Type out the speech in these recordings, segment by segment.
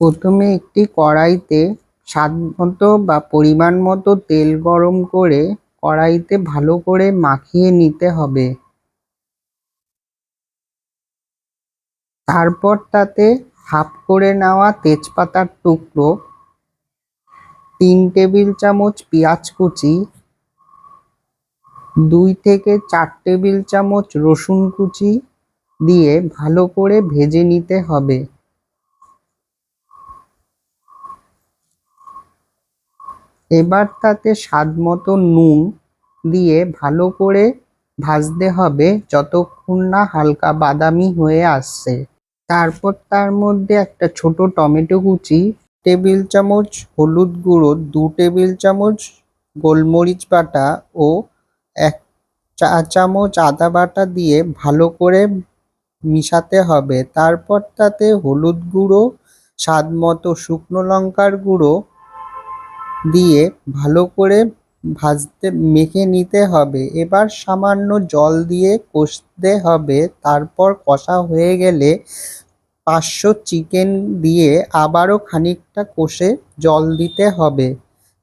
প্রথমে একটি কড়াইতে স্বাদমতো বা পরিমাণ মতো তেল গরম করে কড়াইতে ভালো করে মাখিয়ে নিতে হবে। তারপর তাতে হাফ করে নেওয়া তেজপাতার টুকরো, 3 টেবিল চামচ পেঁয়াজ কুচি, 2 থেকে 4 টেবিল চামচ রসুন কুচি দিয়ে ভালো করে ভেজে নিতে হবে। এবার তাতে স্বাদমতো নুন দিয়ে ভালো করে ভাজতে হবে যতক্ষণ না হালকা বাদামি হয়ে আসছে। তারপর তার মধ্যে একটা ছোট টমেটো কুচি, টেবিল চামচ হলুদ গুঁড়ো, 2 টেবিল চামচ গোলমরিচ বাটা ও 1 চা চামচ আদা বাটা দিয়ে ভালো করে মিশাতে হবে। তারপর তাতে হলুদ গুঁড়ো, স্বাদমতো শুকনো লঙ্কার গুঁড়ো দিয়ে ভালো করে মেখে নিতে হবে। এবার সামান্য জল দিয়ে কষতে হবে। তারপর কষা হয়ে গেলে 500 চিকেন দিয়ে আবারও খানিকটা কষে জল দিতে হবে।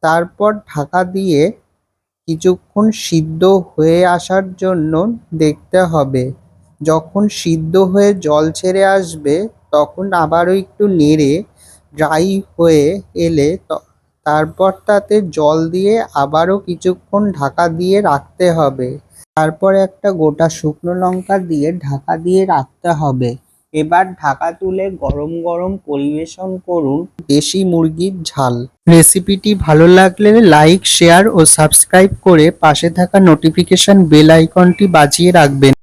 তারপর ঢাকা দিয়ে কিছুক্ষণ সিদ্ধ হয়ে আসার জন্য দেখতে হবে। যখন সিদ্ধ হয়ে জল ছেড়ে আসবে তখন আবারও একটু নেড়ে ড্রাই হয়ে এলে তারপর তাতে জল দিয়ে আবারও কিছুক্ষণ ঢাকা দিয়ে রাখতে হবে। তারপর একটা গোটা শুকনো লঙ্কা দিয়ে ঢাকা দিয়ে রাখতে হবে। এবার ঢাকা তুলে গরম গরম পরিবেশন করুন দেশি মুরগির ঝাল। রেসিপিটি ভালো লাগলে লাইক, শেয়ার ও সাবস্ক্রাইব করে পাশে থাকা নোটিফিকেশন বেল আইকনটি বাজিয়ে রাখবেন।